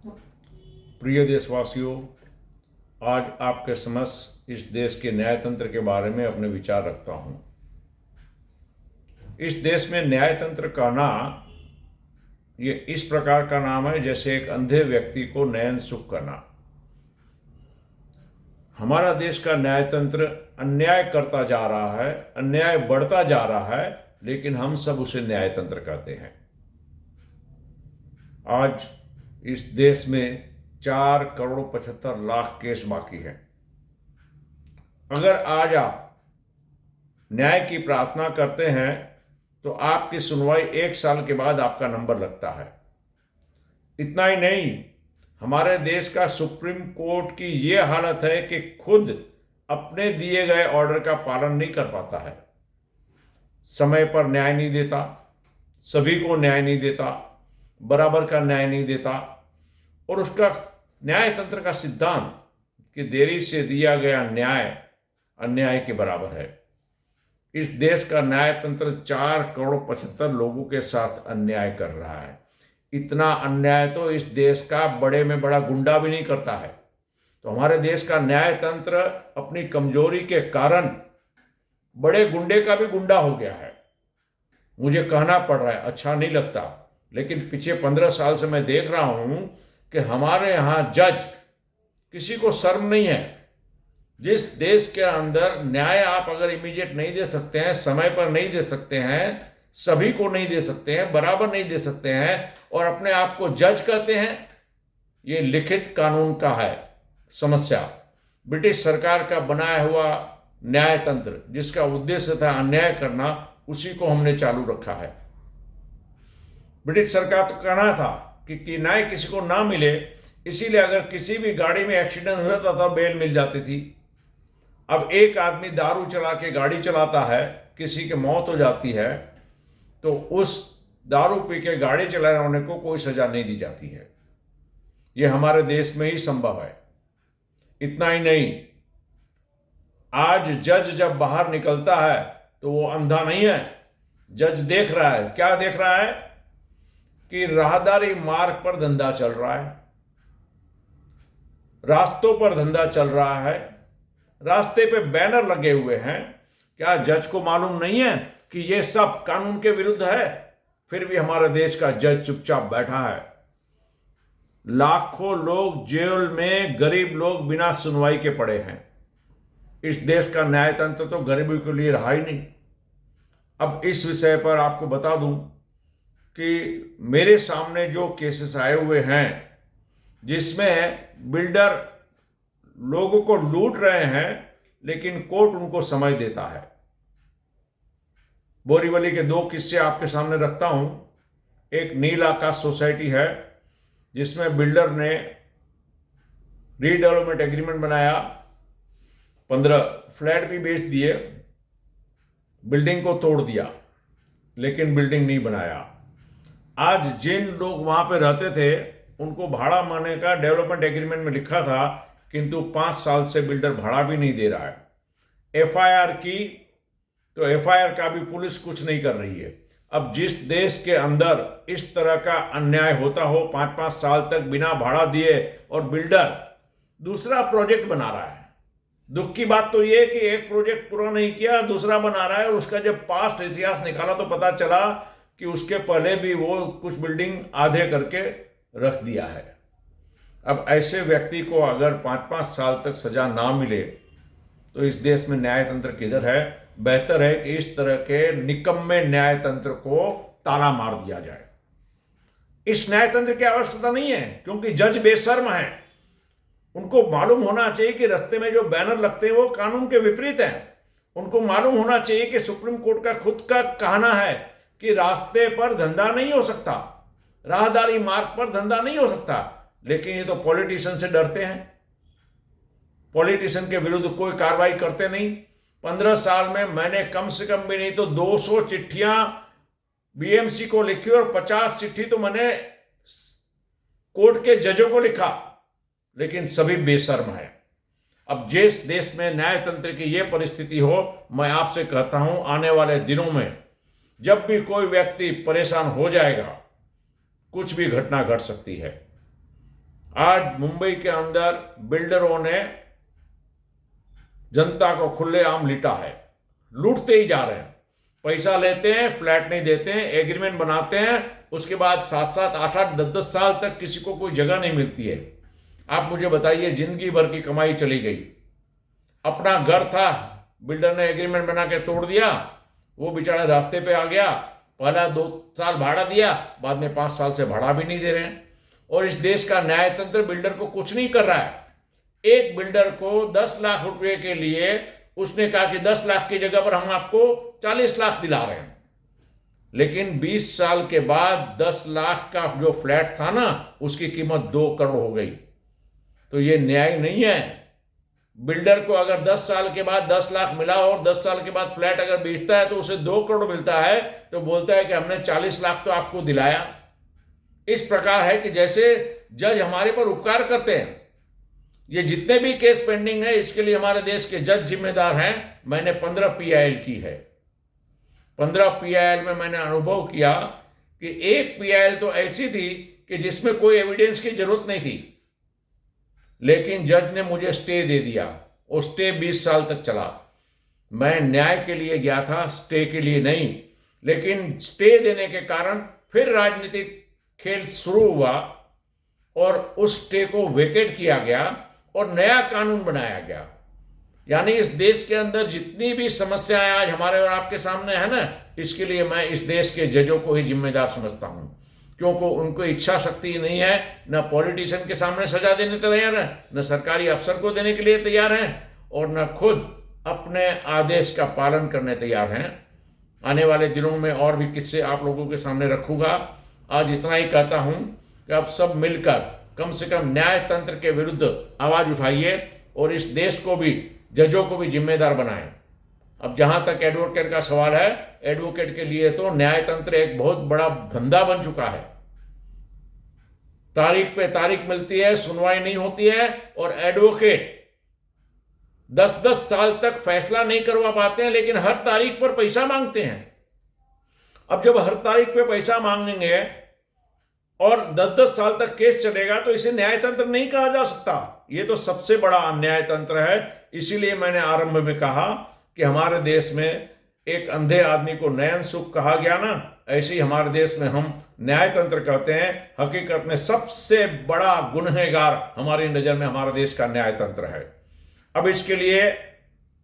प्रिय देशवासियों, आज आपके समक्ष इस देश के न्यायतंत्र के बारे में अपने विचार रखता हूँ। इस देश में न्यायतंत्र कहना ये इस प्रकार का नाम है जैसे एक अंधे व्यक्ति को नयन सुख करना। हमारा देश का न्यायतंत्र अन्याय करता जा रहा है, अन्याय बढ़ता जा रहा है, लेकिन हम सब उसे न्यायतंत्र कहते हैं। आज इस देश में 4,75,00,000 केस बाकी हैं। अगर आज आप न्याय की प्रार्थना करते हैं तो आपकी सुनवाई 1 साल के बाद आपका नंबर लगता है। इतना ही नहीं, हमारे देश का सुप्रीम कोर्ट की ये हालत है कि खुद अपने दिए गए ऑर्डर का पालन नहीं कर पाता है, समय पर न्याय नहीं देता, सभी को न्याय नहीं देता, बराबर का न्याय नहीं देता, और उसका न्यायतंत्र का सिद्धांत कि देरी से दिया गया न्याय अन्याय के बराबर है। इस देश का न्यायतंत्र 4,75,00,000 लोगों के साथ अन्याय कर रहा है। इतना अन्याय तो इस देश का बड़े में बड़ा गुंडा भी नहीं करता है। तो हमारे देश का न्यायतंत्र अपनी कमजोरी के कारण बड़े गुंडे का भी गुंडा हो गया है। मुझे कहना पड़ रहा है, अच्छा नहीं लगता, लेकिन पिछले 15 साल से मैं देख रहा हूं कि हमारे यहाँ जज किसी को शर्म नहीं है। जिस देश के अंदर न्याय आप अगर इमीडिएट नहीं दे सकते हैं, समय पर नहीं दे सकते हैं, सभी को नहीं दे सकते हैं, बराबर नहीं दे सकते हैं, और अपने आप को जज कहते हैं, ये लिखित कानून का है समस्या। ब्रिटिश सरकार का बनाया हुआ न्यायतंत्र जिसका उद्देश्य था अन्याय करना, उसी को हमने चालू रखा है। ब्रिटिश सरकार तो कहना था कि न्याय किसी को ना मिले, इसीलिए अगर किसी भी गाड़ी में एक्सीडेंट हो जाता था बेल मिल जाती थी। अब एक आदमी दारू चला के गाड़ी चलाता है, किसी की मौत हो जाती है, तो उस दारू पी के गाड़ी चलाने वाले को कोई सजा नहीं दी जाती है। यह हमारे देश में ही संभव है। इतना ही नहीं, आज जज जब बाहर निकलता है तो वो अंधा नहीं है। जज देख रहा है, क्या देख रहा है कि राहदारी मार्ग पर धंधा चल रहा है, रास्तों पर धंधा चल रहा है, रास्ते पे बैनर लगे हुए हैं। क्या जज को मालूम नहीं है कि ये सब कानून के विरुद्ध है? फिर भी हमारे देश का जज चुपचाप बैठा है। लाखों लोग जेल में, गरीब लोग बिना सुनवाई के पड़े हैं। इस देश का न्यायतंत्र तो गरीबों के लिए रहा ही नहीं। अब इस विषय पर आपको बता दूं कि मेरे सामने जो केसेस आए हुए हैं जिसमें बिल्डर लोगों को लूट रहे हैं, लेकिन कोर्ट उनको समय देता है। बोरीवली के 2 किस्से आपके सामने रखता हूं। एक नील आकाश सोसाइटी है जिसमें बिल्डर ने रीडेवलपमेंट एग्रीमेंट बनाया, 15 फ्लैट भी बेच दिए, बिल्डिंग को तोड़ दिया, लेकिन बिल्डिंग नहीं बनाया। आज जिन लोग वहां पे रहते थे उनको भाड़ा मारने का डेवलपमेंट एग्रीमेंट में लिखा था, किंतु 5 साल से बिल्डर भाड़ा भी नहीं दे रहा है। एफआईआर की तो एफआईआर का भी पुलिस कुछ नहीं कर रही है। अब जिस देश के अंदर इस तरह का अन्याय होता हो, 5-5 साल तक बिना भाड़ा दिए, और बिल्डर दूसरा प्रोजेक्ट बना रहा है। दुख की बात तो यह कि एक प्रोजेक्ट पूरा नहीं किया, दूसरा बना रहा है, और उसका जब पास्ट इतिहास निकाला तो पता चला कि उसके पहले भी वो कुछ बिल्डिंग आधे करके रख दिया है। अब ऐसे व्यक्ति को अगर 5-5 साल तक सजा ना मिले तो इस देश में न्यायतंत्र किधर है? बेहतर है कि इस तरह के निकम्मे न्यायतंत्र को ताला मार दिया जाए। इस न्यायतंत्र की आवश्यकता नहीं है, क्योंकि जज बेशर्म है। उनको मालूम होना चाहिए कि रास्ते में जो बैनर लगते हैं वो कानून के विपरीत हैं। उनको मालूम होना चाहिए कि सुप्रीम कोर्ट का खुद का कहना है कि रास्ते पर धंधा नहीं हो सकता, राहदारी मार्ग पर धंधा नहीं हो सकता, लेकिन ये तो पॉलिटिशियन से डरते हैं। पॉलिटिशियन के विरुद्ध कोई कार्रवाई करते नहीं। 15 साल में मैंने कम से कम भी नहीं तो 200 चिट्ठियां बीएमसी को लिखी और 50 चिट्ठी तो मैंने कोर्ट के जजों को लिखा, लेकिन सभी बेशर्म है। अब जिस देश में न्यायतंत्र की यह परिस्थिति हो, मैं आपसे कहता हूं आने वाले दिनों में जब भी कोई व्यक्ति परेशान हो जाएगा, कुछ भी घटना घट सकती है। आज मुंबई के अंदर बिल्डरों ने जनता को खुलेआम लूटा है, लूटते ही जा रहे हैं। पैसा लेते हैं, फ्लैट नहीं देते हैं, एग्रीमेंट बनाते हैं, उसके बाद 7-7, 8-8, 10-10 साल तक किसी को कोई जगह नहीं मिलती है। आप मुझे बताइए, जिंदगी भर की कमाई चली गई। अपना घर था, बिल्डर ने एग्रीमेंट बना के तोड़ दिया, वो बेचारा रास्ते पे आ गया। पहला 2 साल भाड़ा दिया, बाद में 5 साल से भाड़ा भी नहीं दे रहे हैं। और इस देश का न्याय तंत्र बिल्डर को कुछ नहीं कर रहा है। एक बिल्डर को 10 लाख रुपए के लिए उसने कहा कि 10 लाख की जगह पर हम आपको 40 लाख दिला रहे हैं, लेकिन 20 साल के बाद 10 लाख का जो फ्लैट था ना, उसकी कीमत 2 करोड़ हो गई। तो ये न्याय नहीं है। बिल्डर को अगर 10 साल के बाद 10 लाख मिला और 10 साल के बाद फ्लैट अगर बेचता है तो उसे 2 करोड़ मिलता है, तो बोलता है कि हमने 40 लाख तो आपको दिलाया। इस प्रकार है कि जैसे जज हमारे पर उपकार करते हैं। ये जितने भी केस पेंडिंग है, इसके लिए हमारे देश के जज जिम्मेदार हैं। मैंने 15 PIL की है। 15 PIL में मैंने अनुभव किया कि एक PIL तो ऐसी थी कि जिसमें कोई एविडेंस की जरूरत नहीं थी, लेकिन जज ने मुझे स्टे दे दिया और स्टे 20 साल तक चला। मैं न्याय के लिए गया था, स्टे के लिए नहीं। लेकिन स्टे देने के कारण फिर राजनीतिक खेल शुरू हुआ और उस स्टे को वेकेट किया गया और नया कानून बनाया गया। यानी इस देश के अंदर जितनी भी समस्याएं आज हमारे और आपके सामने है ना, इसके लिए मैं इस देश के जजों को ही जिम्मेदार समझता हूं, क्योंकि उनको इच्छा शक्ति नहीं है, न पॉलिटिशियन के सामने सजा देने तैयार है, न सरकारी अफसर को देने के लिए तैयार हैं, और न खुद अपने आदेश का पालन करने तैयार हैं। आने वाले दिनों में और भी किस्से आप लोगों के सामने रखूंगा। आज इतना ही कहता हूं कि आप सब मिलकर कम से कम न्याय तंत्र के विरुद्ध आवाज उठाइए और इस देश को भी, जजों को भी जिम्मेदार बनाएं। अब जहां तक एडवोकेट का सवाल है, एडवोकेट के लिए तो न्याय तंत्र एक बहुत बड़ा धंधा बन चुका है। तारीख पे तारीख मिलती है, सुनवाई नहीं होती है, और एडवोकेट 10-10 साल तक फैसला नहीं करवा पाते हैं, लेकिन हर तारीख पर पैसा मांगते हैं। अब जब हर तारीख पे पैसा मांगेंगे और 10-10 साल तक केस चलेगा, तो इसे न्यायतंत्र नहीं कहा जा सकता। ये तो सबसे बड़ा अन्याय तंत्र है। इसीलिए मैंने आरंभ में कहा कि हमारे देश में एक अंधे आदमी को नयन सुख कहा गया ना, ऐसे ही हमारे देश में हम न्याय तंत्र कहते हैं। हकीकत में सबसे बड़ा गुनहगार हमारी नजर में हमारा देश का न्याय तंत्र है। अब इसके लिए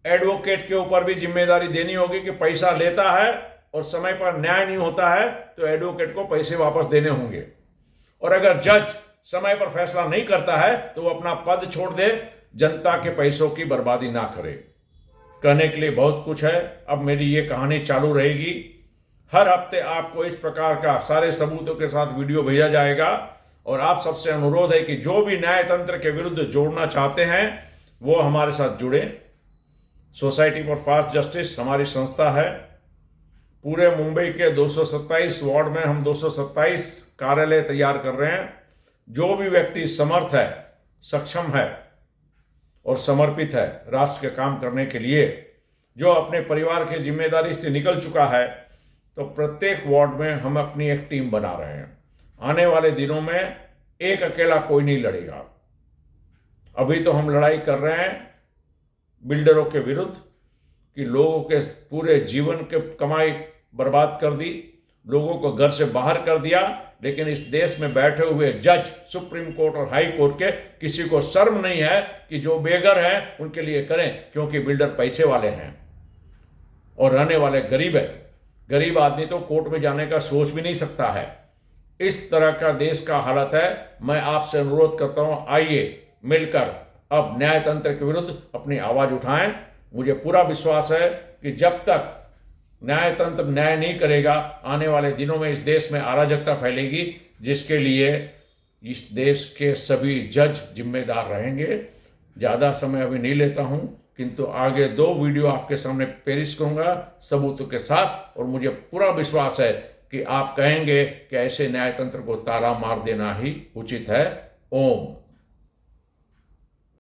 एडवोकेट के ऊपर भी जिम्मेदारी देनी होगी कि पैसा लेता है और समय पर न्याय नहीं होता है तो एडवोकेट को पैसे वापस देने होंगे। और अगर जज समय पर फैसला नहीं करता है तो वो अपना पद छोड़ दे, जनता के पैसों की बर्बादी ना करे। कहने के लिए बहुत कुछ है। अब मेरी ये कहानी चालू रहेगी। हर हफ्ते आपको इस प्रकार का सारे सबूतों के साथ वीडियो भेजा जाएगा। और आप सबसे अनुरोध है कि जो भी न्याय तंत्र के विरुद्ध जोड़ना चाहते हैं वो हमारे साथ जुड़े। सोसाइटी फॉर फास्ट जस्टिस हमारी संस्था है। पूरे मुंबई के 227 वार्ड में हम 227 कार्यालय तैयार कर रहे हैं। जो भी व्यक्ति समर्थ है, सक्षम है और समर्पित है राष्ट्र के काम करने के लिए, जो अपने परिवार की जिम्मेदारी से निकल चुका है, तो प्रत्येक वार्ड में हम अपनी एक टीम बना रहे हैं। आने वाले दिनों में एक अकेला कोई नहीं लड़ेगा। अभी तो हम लड़ाई कर रहे हैं बिल्डरों के विरुद्ध कि लोगों के पूरे जीवन के कमाई बर्बाद कर दी, लोगों को घर से बाहर कर दिया। लेकिन इस देश में बैठे हुए जज, सुप्रीम कोर्ट और हाई कोर्ट के, किसी को शर्म नहीं है कि जो बेघर हैं उनके लिए करें, क्योंकि बिल्डर पैसे वाले हैं और रहने वाले गरीब है। गरीब आदमी तो कोर्ट में जाने का सोच भी नहीं सकता है। इस तरह का देश का हालत है। मैं आपसे अनुरोध करता हूं, आइए मिलकर अब न्याय तंत्र के विरुद्ध अपनी आवाज उठाएं। मुझे पूरा विश्वास है कि जब तक न्याय तंत्र न्याय नहीं करेगा, आने वाले दिनों में इस देश में अराजकता फैलेगी, जिसके लिए इस देश के सभी जज जिम्मेदार रहेंगे। ज़्यादा समय अभी नहीं लेता हूं, किंतु आगे 2 वीडियो आपके सामने पेश करूंगा सबूतों के साथ, और मुझे पूरा विश्वास है कि आप कहेंगे कि ऐसे न्याय तंत्र को ताला मार देना ही उचित है। ओम।